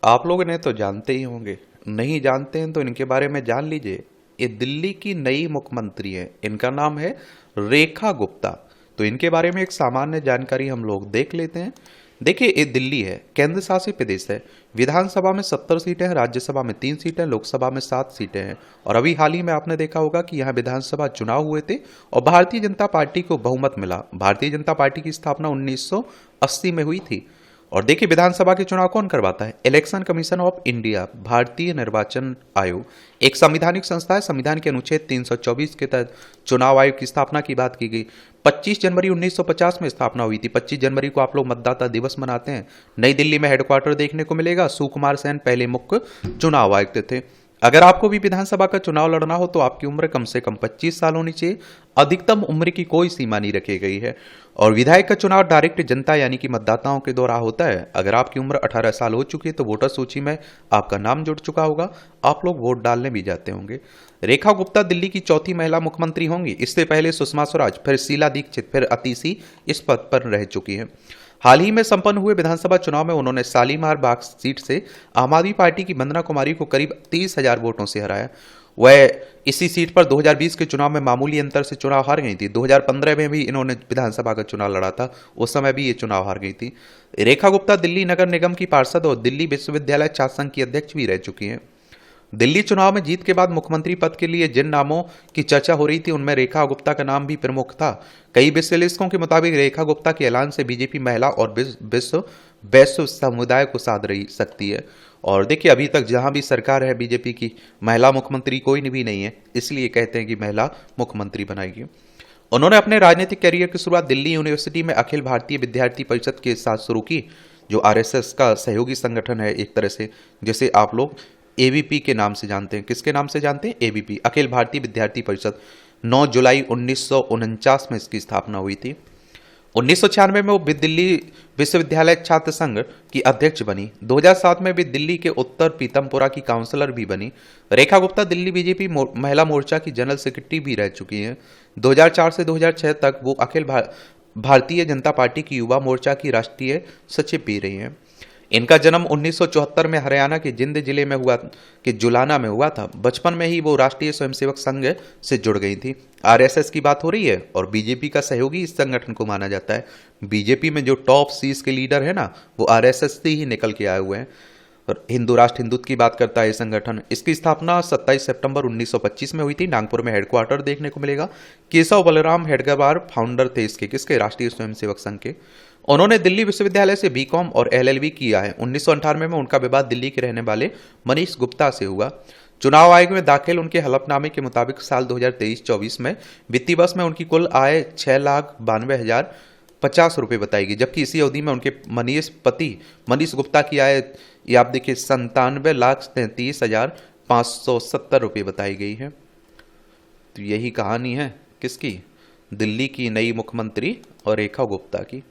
आप लोग इन्हें तो जानते ही होंगे, नहीं जानते हैं तो इनके बारे में जान लीजिए। ये दिल्ली की नई मुख्यमंत्री है, इनका नाम है रेखा गुप्ता। तो इनके बारे में एक सामान्य जानकारी हम लोग देख लेते हैं। देखिए, ये दिल्ली है, केंद्र शासित प्रदेश है। विधानसभा में 70 सीटें हैं, राज्यसभा में 3 सीटें, लोकसभा में 7 सीटें हैं। और अभी हाल ही में आपने देखा होगा कि यहाँ विधानसभा चुनाव हुए थे और भारतीय जनता पार्टी को बहुमत मिला। भारतीय जनता पार्टी की स्थापना 1980 में हुई थी। और देखिए, विधानसभा के चुनाव कौन करवाता है? इलेक्शन कमीशन ऑफ इंडिया, भारतीय निर्वाचन आयोग, एक संवैधानिक संस्था है। संविधान के अनुच्छेद 324 के तहत चुनाव आयोग की स्थापना की बात की गई। 25 जनवरी 1950 में स्थापना हुई थी। 25 जनवरी को आप लोग मतदाता दिवस मनाते हैं। नई दिल्ली में हेडक्वार्टर देखने को मिलेगा। सुकुमार सेन पहले मुख्य चुनाव आयुक्त थे। अगर आपको भी विधानसभा का चुनाव लड़ना हो तो आपकी उम्र कम से कम 25 साल होनी चाहिए। अधिकतम उम्र की कोई सीमा नहीं रखी गई है। और विधायक का चुनाव डायरेक्ट जनता यानी कि मतदाताओं के द्वारा होता है। अगर आपकी उम्र 18 साल हो चुकी है तो वोटर सूची में आपका नाम जुड़ चुका होगा, आप लोग वोट डालने भी जाते होंगे। रेखा गुप्ता दिल्ली की चौथी महिला मुख्यमंत्री होंगी। इससे पहले सुषमा स्वराज, फिर शीला दीक्षित, फिर अतिशी इस पद पर रह चुकी हैं। हाल ही में संपन्न हुए विधानसभा चुनाव में उन्होंने शालीमार बाग सीट से आम आदमी पार्टी की वंदना कुमारी को करीब 30,000 वोटों से हराया। वह इसी सीट पर 2020 के चुनाव में मामूली अंतर से चुनाव हार गई थी। 2015 में भी इन्होंने विधानसभा का चुनाव लड़ा था, उस समय भी ये चुनाव हार गई थी। रेखा गुप्ता दिल्ली नगर निगम की पार्षद और दिल्ली विश्वविद्यालय छात्र संघ की अध्यक्ष भी रह चुकी हैं। दिल्ली चुनाव में जीत के बाद मुख्यमंत्री पद के लिए जिन नामों की चर्चा हो रही थी उनमें रेखा गुप्ता का नाम भी प्रमुख था। कई विश्लेषकों के मुताबिक रेखा गुप्ता के ऐलान से बीजेपी महिला और वैश्व समुदाय को साध रही सकती है। और देखिए, अभी तक जहां भी सरकार है बीजेपी की, महिला मुख्यमंत्री कोई भी नहीं है, इसलिए कहते हैं कि महिला मुख्यमंत्री बनाएगी। उन्होंने अपने राजनीतिक करियर की शुरुआत दिल्ली यूनिवर्सिटी में अखिल भारतीय विद्यार्थी परिषद के साथ शुरू की, जो आरएसएस का सहयोगी संगठन है एक तरह से, जिसे आप लोग एबीपी के नाम से जानते हैं। किसके नाम से जानते हैं? एबीपी, अखिल भारतीय विद्यार्थी परिषद। 9 जुलाई 1949 में इसकी स्थापना हुई थी। 1996 में वो दिल्ली विश्वविद्यालय छात्र संघ की अध्यक्ष बनी। 2007 में भी दिल्ली के उत्तर पीतमपुरा की काउंसलर भी बनी। रेखा गुप्ता दिल्ली बीजेपी महिला मोर्चा की जनरल सेक्रेटरी भी रह चुकी हैं। 2004 से 2006 तक वो अखिल भारतीय जनता पार्टी की युवा मोर्चा की राष्ट्रीय सचिव भी रही हैं। इनका जन्म 1974 में हरियाणा के जिंद जिले में हुआ कि जुलाना में हुआ था। बचपन में ही वो राष्ट्रीय स्वयंसेवक संघ से जुड़ गई थी। आरएसएस की बात हो रही है और बीजेपी का सहयोगी इस संगठन को माना जाता है। बीजेपी में जो टॉप सीज के लीडर है ना, वो आरएसएस से ही निकल के आए हुए हैं। और हिंदू राष्ट्र हिंदुत्व की बात करता है ये संगठन। इसकी स्थापना 27 सितंबर 1925 में हुई थी। नागपुर में हेडक्वार्टर देखने को मिलेगा। केशव बलराम हेडगेवार फाउंडर थे इसके, किसके? राष्ट्रीय स्वयंसेवक संघ के। उन्होंने दिल्ली विश्वविद्यालय से बीकॉम और एलएलबी किया है। 1998 में उनका विवाह दिल्ली के रहने वाले मनीष गुप्ता से हुआ। चुनाव आयोग में दाखिल उनके हलफनामे के मुताबिक साल 2023-24 में वित्तीय वर्ष में उनकी कुल आय 6,92,050 रुपये बताई गई, जबकि इसी अवधि में उनके मनीष गुप्ता की आय, ये आप देखिए, 97,33,570 रुपये बताई गई है। तो यही कहानी है किसकी? दिल्ली की नई मुख्यमंत्री और रेखा गुप्ता की।